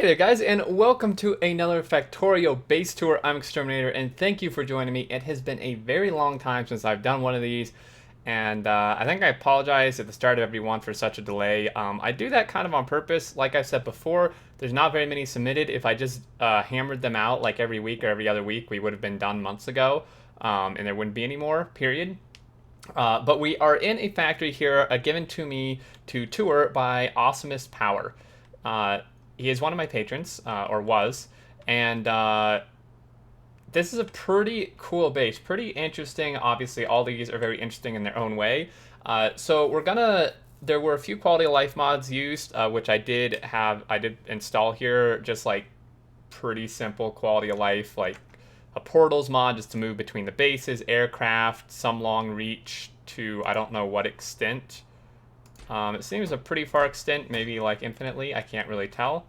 there guys, and welcome to another Factorio Base Tour. I'm Xterminator, and thank you for joining me. It has been a very long time since I've done one of these, and I think I apologize at the start of every one for such a delay. I do that kind of on purpose. Like I said before, there's not very many submitted. If I just hammered them out like every week or every other week, we would have been done months ago, and there wouldn't be any more, period. But we are in a factory here given to me to tour by Awesomestpower. He is one of my patrons, or was, and this is a pretty cool base, pretty interesting. Obviously, all these are very interesting in their own way. There were a few quality of life mods used, which I did install here, just like pretty simple quality of life, like a portals mod just to move between the bases, aircraft, some long reach to I don't know what extent. It seems a pretty far extent, maybe like infinitely. I can't really tell.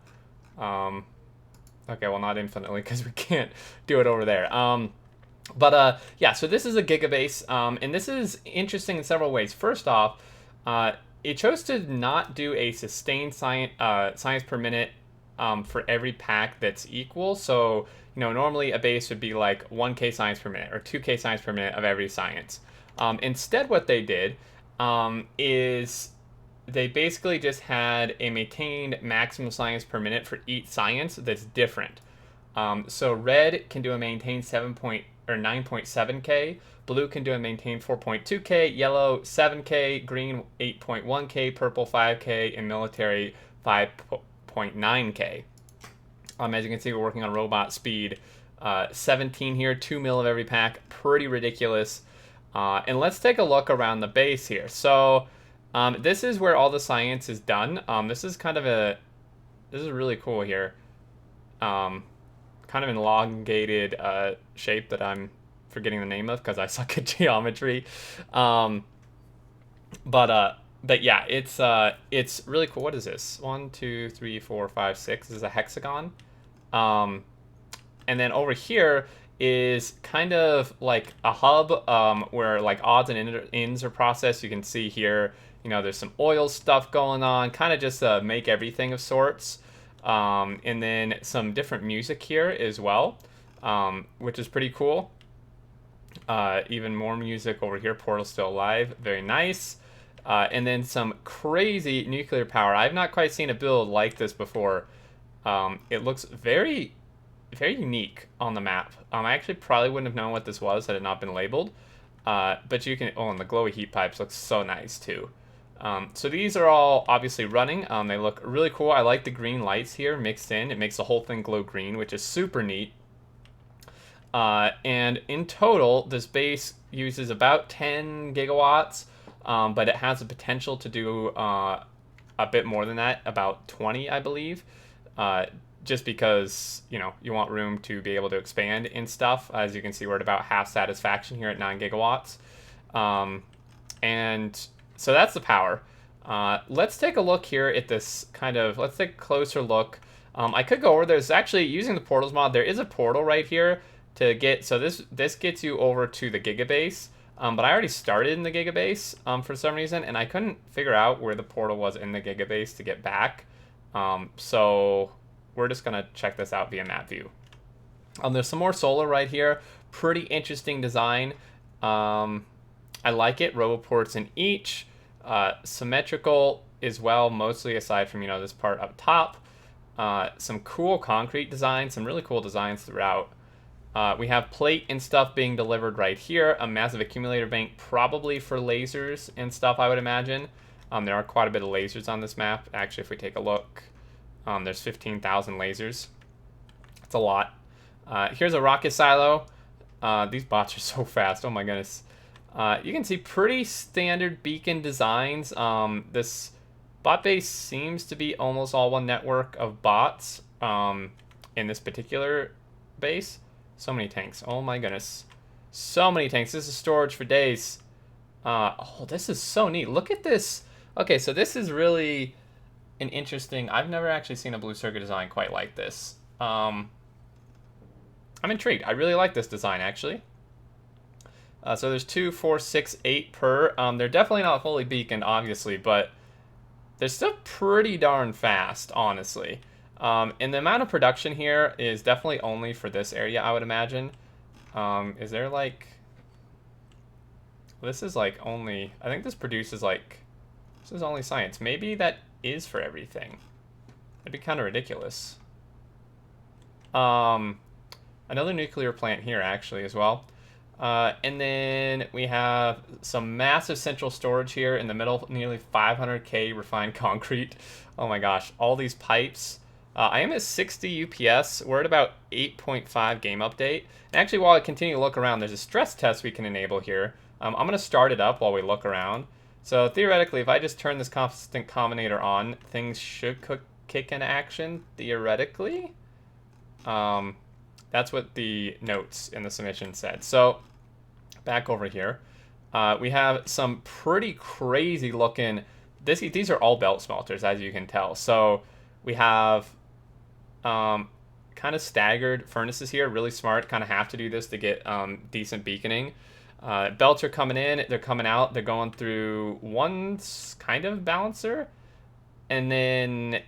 Okay, well, not infinitely because we can't do it over there. Yeah, so this is a Gigabase, and this is interesting in several ways. First off, it chose to not do a sustained science per minute for every pack that's equal. So, normally a base would be like 1k science per minute or 2k science per minute of every science. Instead, what they did is they basically just had a maintained maximum science per minute for each science that's different. So red can do a maintained 9.7k, blue can do a maintained 4.2k, yellow 7k, green 8.1k, purple 5k, and military 5.9k. As you can see, we're working on robot speed 17 here, 2 mil of every pack, pretty ridiculous. And let's take a look around the base here. So this is where all the science is done. This is really cool here. Kind of an elongated shape that I'm forgetting the name of because I suck at geometry. But yeah, it's really cool. What is this? 1, 2, 3, 4, 5, 6. This is a hexagon. And then over here is kind of like a hub where like odds and ends are processed. You can see here, there's some oil stuff going on, kind of just make everything of sorts. And then some different music here as well, which is pretty cool. Even more music over here. Portal's still alive. Very nice. And then some crazy nuclear power. I've not quite seen a build like this before. It looks very, very unique on the map. I actually probably wouldn't have known what this was had it not been labeled. But you can... Oh, and the glowy heat pipes look so nice, too. So these are all obviously running. They look really cool. I like the green lights here mixed in. It makes the whole thing glow green, which is super neat. And in total, this base uses about 10 gigawatts, but it has the potential to do a bit more than that, about 20, I believe. Just because, you want room to be able to expand and stuff. As you can see, we're at about half satisfaction here at 9 gigawatts. And so that's the power. Let's take a look here at this let's take a closer look. I could go over, there's actually, using the portals mod, there is a portal right here to get, so this gets you over to the Gigabase. But I already started in the Gigabase for some reason, and I couldn't figure out where the portal was in the Gigabase to get back. So we're just gonna check this out via map view. There's some more solar right here. Pretty interesting design. I like it. Roboports in each. Symmetrical as well, mostly aside from, this part up top. Some cool concrete designs, some really cool designs throughout. We have plate and stuff being delivered right here. A massive accumulator bank, probably for lasers and stuff, I would imagine. There are quite a bit of lasers on this map. Actually, if we take a look, there's 15,000 lasers. That's a lot. Here's a rocket silo. These bots are so fast. Oh my goodness. You can see pretty standard beacon designs. This bot base seems to be almost all one network of bots in this particular base. So many tanks. Oh my goodness. So many tanks. This is storage for days. Oh, this is so neat. Look at this. Okay, so this is really an interesting... I've never actually seen a blue circuit design quite like this. I'm intrigued. I really like this design, actually. So there's 2, 4, 6, 8 per. They're definitely not fully beaconed, obviously, but they're still pretty darn fast, honestly. And the amount of production here is definitely only for this area, I would imagine. Is there like... This is like only... I think this produces like... This is only science. Maybe that is for everything. That'd be kind of ridiculous. Another nuclear plant here, actually, as well. And then we have some massive central storage here in the middle, nearly 500k refined concrete. Oh my gosh, all these pipes. I am at 60 UPS. We're at about 8.5 game update. And actually, while I continue to look around, there's a stress test we can enable here. I'm going to start it up while we look around. So theoretically, if I just turn this constant combinator on, things should kick into action, theoretically. That's what the notes in the submission said. So back over here, we have some pretty crazy looking, these are all belt smelters, as you can tell. So we have kind of staggered furnaces here, really smart, kind of have to do this to get decent beaconing. Belts are coming in, they're coming out, they're going through one kind of balancer, and then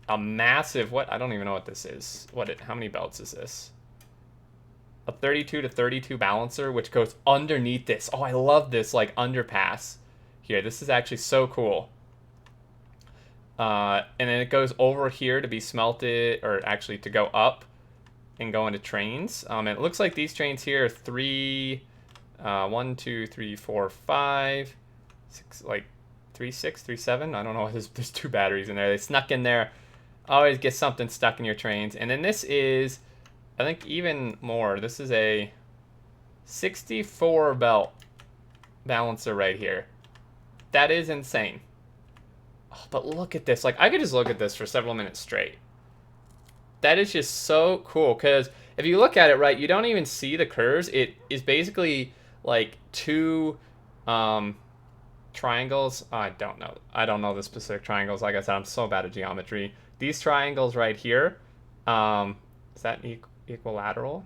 a massive, what, I don't even know what this is. How many belts is this? A 32 to 32 balancer, which goes underneath this. Oh, I love this, like, underpass here. This is actually so cool. And then it goes over here to be smelted, or actually to go up and go into trains. And it looks like these trains here are 1, 2, 3, 4, 5, 6, like 3, 6, 3, 7. I don't know. There's 2 batteries in there. They snuck in there. Always get something stuck in your trains. And then this is, I think, even more. This is a 64 belt balancer right here. That is insane. Oh, but look at this. Like, I could just look at this for several minutes straight. That is just so cool, because if you look at it, right, you don't even see the curves. It is basically like 2 triangles. I don't know the specific triangles. Like I said, I'm so bad at geometry. These triangles right here, is that equilateral?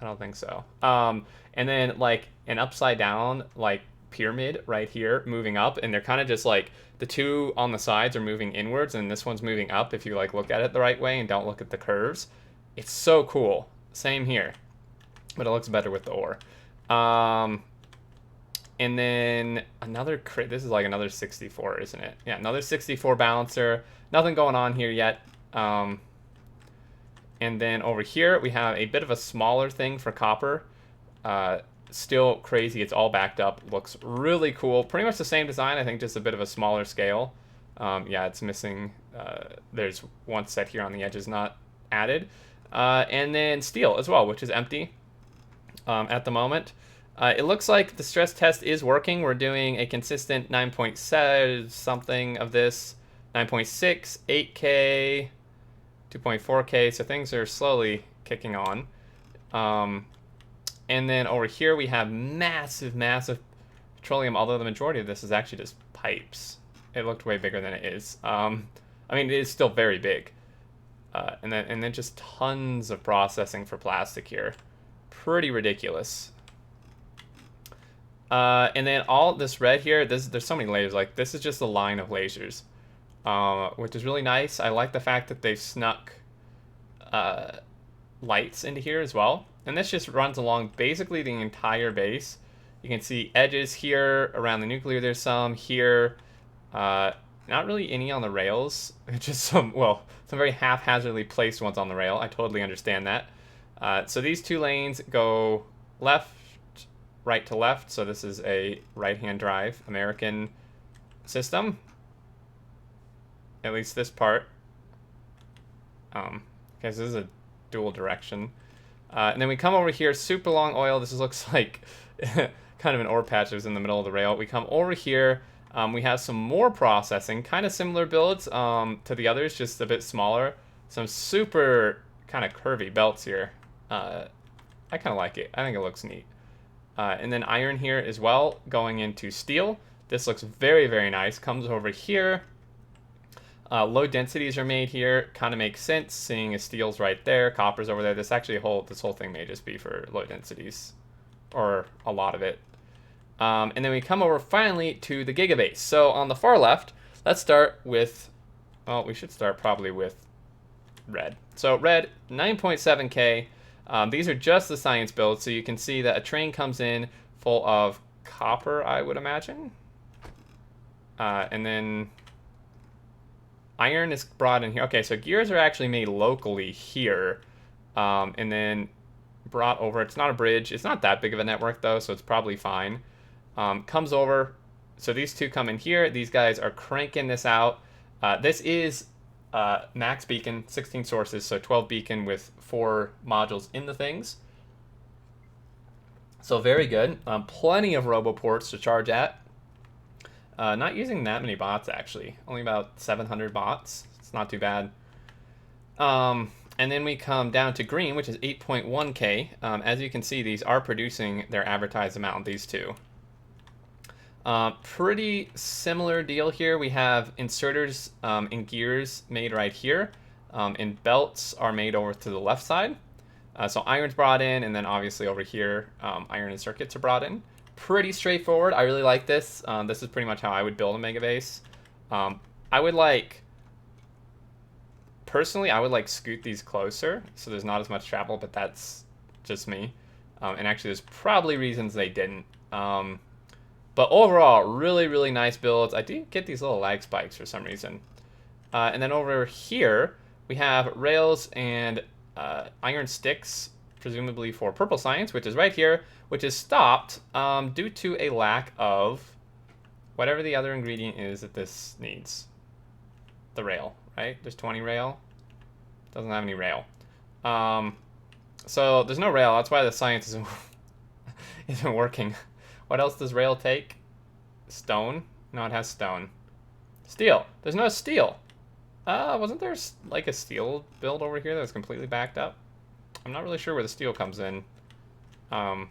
I don't think so. And then like an upside down like pyramid right here moving up, and they're kind of just like the 2 on the sides are moving inwards, and this one's moving up if you like look at it the right way and don't look at the curves. It's so cool. Same here, but it looks better with the ore. And then another this is like another 64, isn't it? Yeah, another 64 balancer. Nothing going on here yet. And then over here we have a bit of a smaller thing for copper. Still crazy. It's all backed up. Looks really cool. Pretty much the same design, I think, just a bit of a smaller scale. Yeah, it's missing. There's one set here on the edges not added. And then steel as well, which is empty at the moment. It looks like the stress test is working. We're doing a consistent 9.7 something of this, 9.6, 8K, 2.4K, so things are slowly kicking on. And then over here we have massive petroleum, although the majority of this is actually just pipes. It looked way bigger than it is. I mean, it is still very big. And then just tons of processing for plastic here. Pretty ridiculous. And then all this red here, there's so many layers. Like, this is just a line of lasers, which is really nice. I like the fact that they've snuck lights into here as well. And this just runs along basically the entire base. You can see edges here around the nuclear. There's some here. Not really any on the rails. Just some very haphazardly placed ones on the rail. I totally understand that. So these 2 lanes go left, right to left. So this is a right-hand drive American system. At least this part. Okay, so this is a dual direction. And then we come over here, super long oil. This looks like kind of an ore patch that was in the middle of the rail. We come over here. We have some more processing, kind of similar builds to the others, just a bit smaller. Some super kind of curvy belts here. I kind of like it. I think it looks neat. And then iron here as well, going into steel. This looks very, very nice. Comes over here. Low densities are made here. Kind of makes sense, seeing as steel's right there, copper's over there. This whole thing may just be for low densities, or a lot of it. And then we come over finally to the Gigabase. So on the far left, let's start with, well, we should start probably with red. So red, 9.7K. These are just the science builds, so you can see that a train comes in full of copper, I would imagine. And then iron is brought in here. Okay, so gears are actually made locally here. And then brought over. It's not a bridge. It's not that big of a network, though, so it's probably fine. Comes over. So these two come in here. These guys are cranking this out. This is max beacon, 16 sources, so 12 beacon with 4 modules in the things. So very good. Plenty of roboports to charge at. Not using that many bots, actually. Only about 700 bots. It's not too bad. And then we come down to green, which is 8.1K. As you can see, these are producing their advertised amount, these two. Pretty similar deal here. We have inserters and gears made right here. And belts are made over to the left side. So iron's brought in, and then obviously over here, iron and circuits are brought in. Pretty straightforward. I really like this. This is pretty much how I would build a Megabase. I would like... Personally, I would like scoot these closer so there's not as much travel, but that's just me. And actually, there's probably reasons they didn't. But overall, really, really nice builds. I do get these little lag spikes for some reason. And then over here, we have rails and iron sticks, presumably for purple science, which is right here, which is stopped due to a lack of whatever the other ingredient is that this needs. The rail, right? There's 20 rail. Doesn't have any rail. So there's no rail. That's why the science isn't working. What else does rail take? Stone? No, it has stone. Steel. There's no steel. Wasn't there like a steel build over here that was completely backed up? I'm not really sure where the steel comes in. But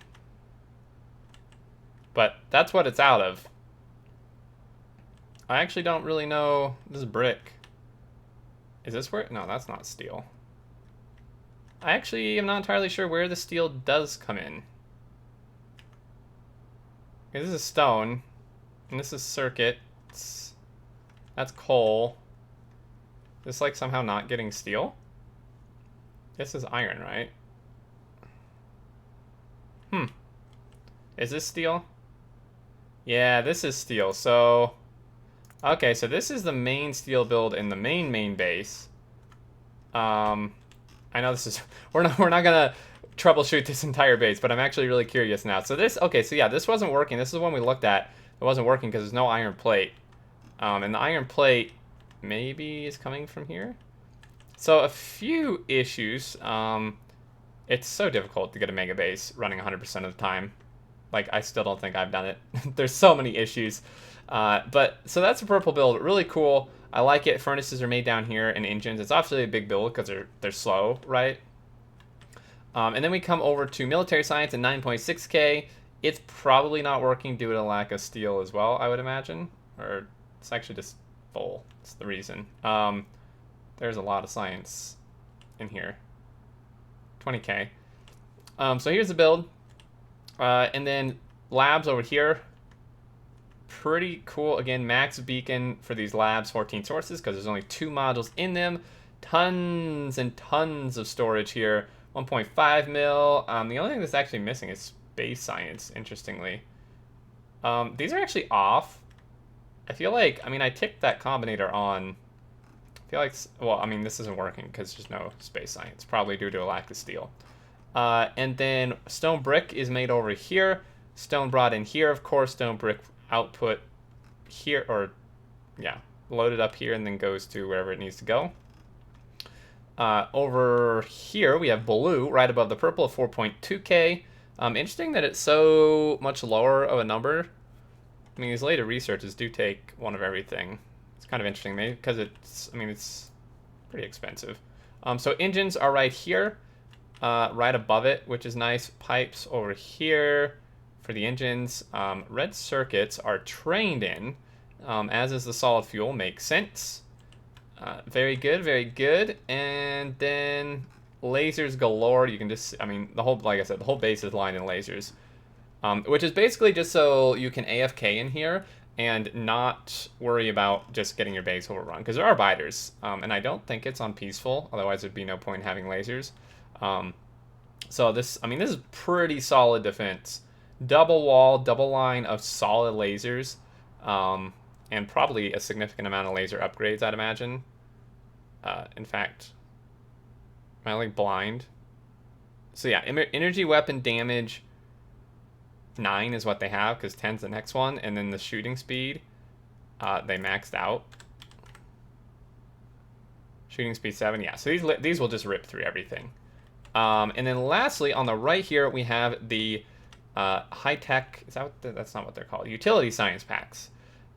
that's what it's out of. I actually don't really know. This is brick. Is this where? No, that's not steel. I actually am not entirely sure where the steel does come in. Okay, this is stone. And this is circuits. That's coal. This like somehow not getting steel? This is iron, right? Is this steel? Yeah, this is steel. So... Okay, so this is the main steel build in the main base. I know this is we're not gonna troubleshoot this entire base, but I'm actually really curious now. So this, okay, so yeah, this wasn't working. This is one we looked at. It wasn't working because there's no iron plate, and the iron plate maybe is coming from here. So a few issues. It's so difficult to get a Megabase running 100% of the time. Like I still don't think I've done it. There's so many issues. But so that's a purple build, really cool. I like it. Furnaces are made down here and engines. It's obviously a big build because they're slow, right? And then we come over to military science at 9.6K. It's probably not working due to lack of steel as well, I would imagine. Or it's actually just full. It's the reason. There's a lot of science in here. 20K. So here's the build. And then labs over here. Pretty cool. Again, max beacon for these labs, 14 sources, because there's only 2 modules in them. Tons and tons of storage here. 1.5 mil. The only thing that's actually missing is space science, interestingly. These are actually off. I feel like, I mean, I ticked that combinator on. I feel like, well, I mean, this isn't working because there's no space science, probably due to a lack of steel. And then stone brick is made over here. Stone brought in here, of course. Stone brick output here, or yeah, loaded up here and then goes to wherever it needs to go. Over here we have blue right above the purple, 4.2K. Interesting that it's so much lower of a number. I mean, these later researches do take one of everything. It's kind of interesting, maybe because it's, I mean, it's pretty expensive. So engines are right here, right above it, which is nice. Pipes over here for the engines. Red circuits are trained in, as is the solid fuel. Makes sense. Very good, very good. And then lasers galore. You can just, I mean, the whole, like I said, the whole base is lined in lasers, which is basically just so you can AFK in here and not worry about just getting your base overrun, because there are biters, and I don't think it's on peaceful, otherwise there'd be no point in having lasers. So this, I mean, this is pretty solid defense. Double wall, double line of solid lasers, and probably a significant amount of laser upgrades, I'd imagine. In fact, am I like blind? So yeah, energy weapon damage 9 is what they have, because 10's the next one, and then the shooting speed, they maxed out. Shooting speed 7, yeah. So these will just rip through everything. And then lastly, on the right here, we have the high-tech, is that what that's not what they're called, utility science packs.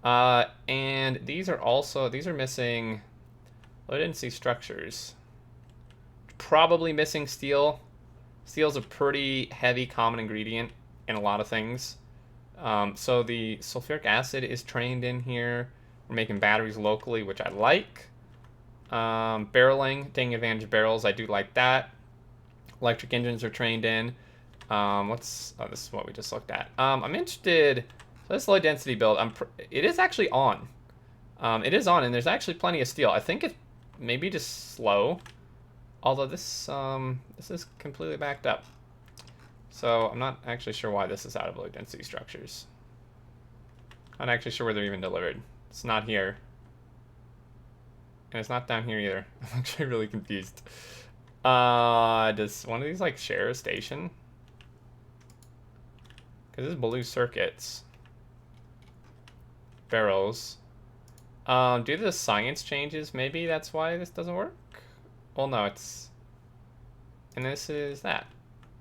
And these are missing low density structures. Probably missing steel. Steel's a pretty heavy common ingredient in a lot of things. So the sulfuric acid is trained in here. We're making batteries locally, which I like. Barreling, taking advantage of barrels, I do like that. Electric engines are trained in. This is what we just looked at. I'm interested. So this low density build, it is actually on. It is on, and there's actually plenty of steel. I think it's maybe just slow. Although this is completely backed up. So I'm not actually sure why this is out of low density structures. Not actually sure where they're even delivered. It's not here. And it's not down here either. I'm actually really confused. Does one of these like share a station? Because this is blue circuits. Barrels. Due to the science changes, maybe that's why this doesn't work? Well, no, it's... And this is that.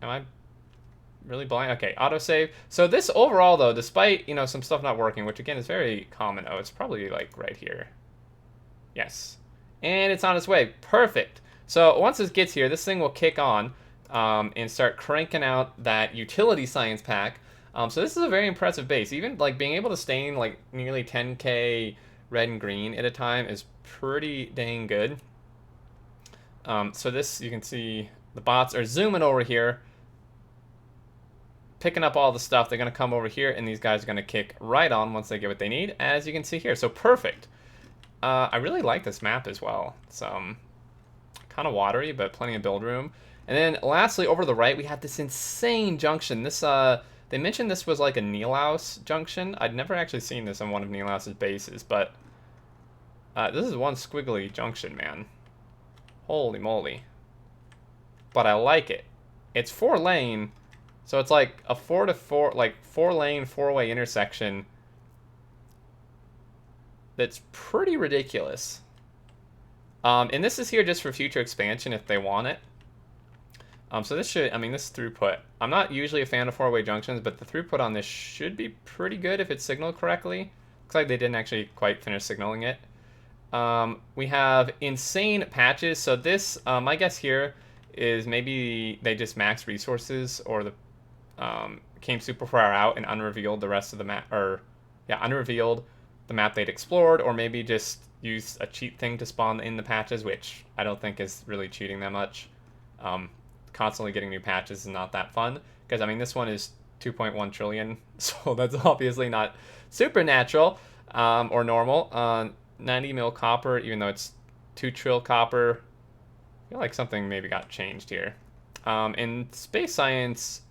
Am I really blind? Okay, autosave. So this overall, though, despite, you know, some stuff not working, which again is very common. Oh, it's probably like right here. Yes. And it's on its way. Perfect. So once this gets here, this thing will kick on and start cranking out that utility science pack. So this is a very impressive base. Even like being able to stain like nearly 10k red and green at a time is pretty dang good. So this, you can see the bots are zooming over here, picking up all the stuff. They're going to come over here, and these guys are going to kick right on once they get what they need, as you can see here. So perfect. I really like this map as well. It's kind of watery, but plenty of build room. And then lastly, over to the right, we have this insane junction. This they mentioned this was like a Nilaus junction. I'd never actually seen this on one of Nilaus's bases, but this is one squiggly junction, man. Holy moly. But I like it. It's 4-lane, so it's like a 4-to-4, like 4-lane, 4-way intersection that's pretty ridiculous. And this is here just for future expansion if they want it. So this should, I mean, this throughput. I'm not usually a fan of 4-way junctions, but the throughput on this should be pretty good if it's signaled correctly. Looks like they didn't actually quite finish signaling it. We have insane patches. So this, my guess here is maybe they just maxed resources, or the came super far out and unrevealed the rest of the map, or yeah, unrevealed the map they'd explored, or maybe just used a cheat thing to spawn in the patches, which I don't think is really cheating that much. Constantly getting new patches is not that fun, because I mean this one is 2.1 trillion, so that's obviously not supernatural or normal. 90 mil copper, even though it's 2 trill copper. I feel like something maybe got changed here. In space science,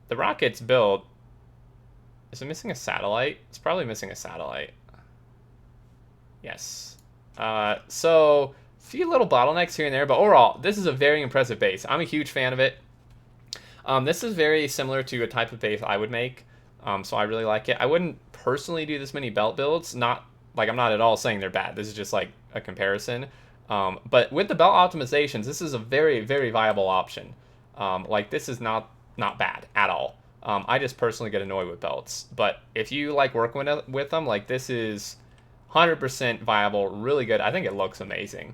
the rocket's built. Is it missing a satellite? It's probably missing a satellite. Yes. So, a few little bottlenecks here and there, but overall, this is a very impressive base. I'm a huge fan of it. This is very similar to a type of base I would make, so I really like it. I wouldn't personally do this many belt builds. Not like I'm not at all saying they're bad. This is just like a comparison. But with the belt optimizations, this is a very, very viable option. Like this is not bad at all. I just personally get annoyed with belts. But if you like working with them, like this is 100% viable, really good. I think it looks amazing.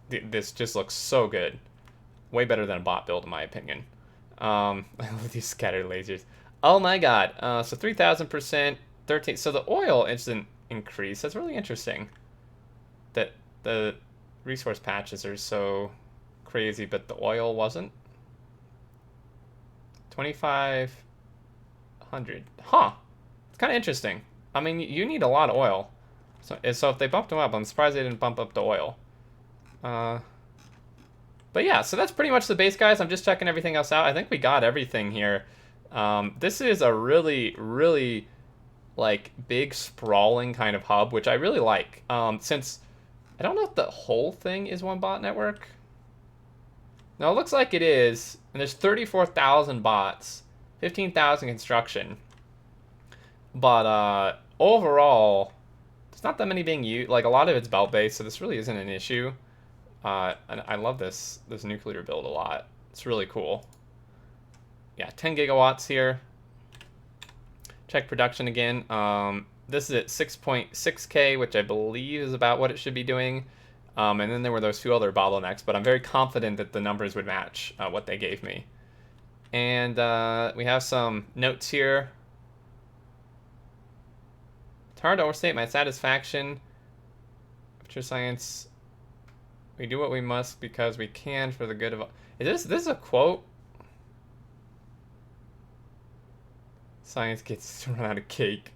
This just looks so good. Way better than a bot build, in my opinion. I love these scattered lasers. Oh my god. So 3,000%, 13. So the oil instant increase. That's really interesting. That the resource patches are so crazy, but the oil wasn't. 2,500. Huh. It's kind of interesting. I mean, you need a lot of oil. So if they bumped them up, I'm surprised they didn't bump up the oil. But yeah, so that's pretty much the base, guys. I'm just checking everything else out. I think we got everything here. This is a really, really, like, big, sprawling kind of hub, which I really like. Since I don't know if the whole thing is one bot network. No, it looks like it is. And there's 34,000 bots, 15,000 construction. But overall, there's not that many being used. Like, a lot of it's belt-based, so this really isn't an issue. And I love this nuclear build a lot. It's really cool. Yeah, 10 gigawatts here. Check production again. This is at 6.6K, which I believe is about what it should be doing. And then there were those two other bottlenecks, but I'm very confident that the numbers would match what they gave me. And we have some notes here. It's hard to overstate my satisfaction. Future science. We do what we must because we can for the good of all. Is this a quote? Science gets run out of cake.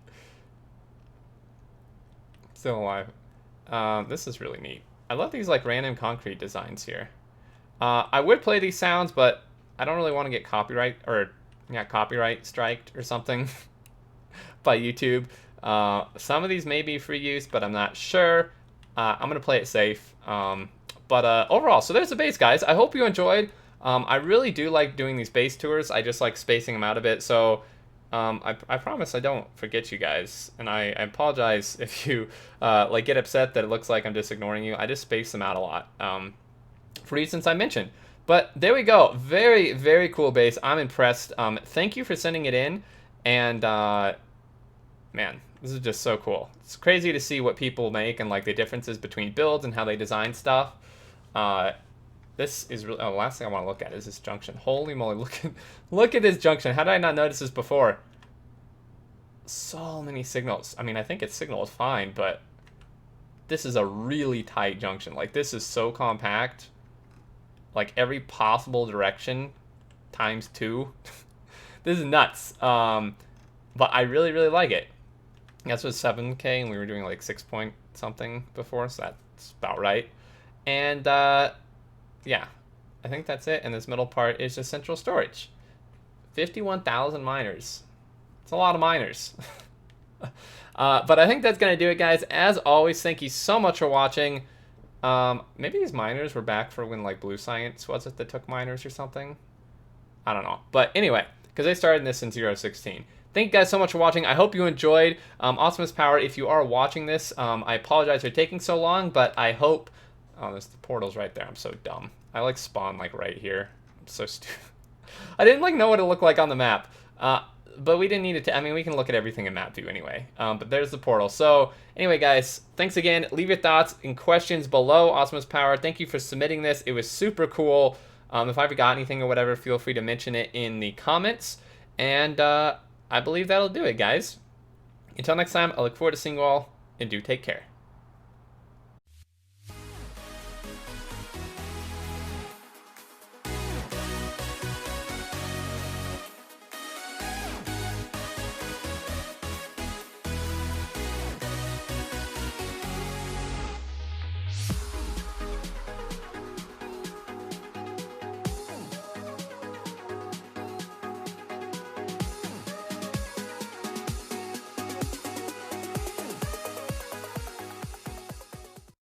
Still alive. This is really neat. I love these like random concrete designs here. I would play these sounds, but I don't really want to get copyright striked or something by YouTube. Some of these may be free use, but I'm not sure. I'm gonna play it safe. But overall, so there's the base, guys. I hope you enjoyed. I really do like doing these base tours. I just like spacing them out a bit. So I promise I don't forget you guys. And I apologize if you like get upset that it looks like I'm just ignoring you. I just space them out a lot for reasons I mentioned. But there we go. Very, very cool base. I'm impressed. Thank you for sending it in. And man, this is just so cool. It's crazy to see what people make and like the differences between builds and how they design stuff. This is really, last thing I want to look at is this junction. Holy moly, look at this junction. How did I not notice this before? So many signals. I mean, I think its signal is fine, but this is a really tight junction. Like, this is so compact. Like, every possible direction times 2. This is nuts. But I really, really like it. That's was 7K, and we were doing like 6 point something before, so that's about right. And yeah, I think that's it. And this middle part is just central storage. 51,000 miners. It's a lot of miners. But I think that's going to do it, guys. As always, thank you so much for watching. Maybe these miners were back for when like Blue Science was it that took miners or something? I don't know. But anyway, because they started this in 016. Thank you guys so much for watching. I hope you enjoyed. Awesomestpower, if you are watching this, I apologize for taking so long, but I hope... Oh, there's the portal's right there. I'm so dumb. I like spawn like right here. I'm so stupid. I didn't like know what it looked like on the map. But we didn't need it to... I mean, we can look at everything in map view anyway. But there's the portal. So anyway, guys, thanks again. Leave your thoughts and questions below. Awesomestpower, thank you for submitting this. It was super cool. If I forgot anything or whatever, feel free to mention it in the comments. And I believe that'll do it, guys. Until next time, I look forward to seeing you all, and do take care.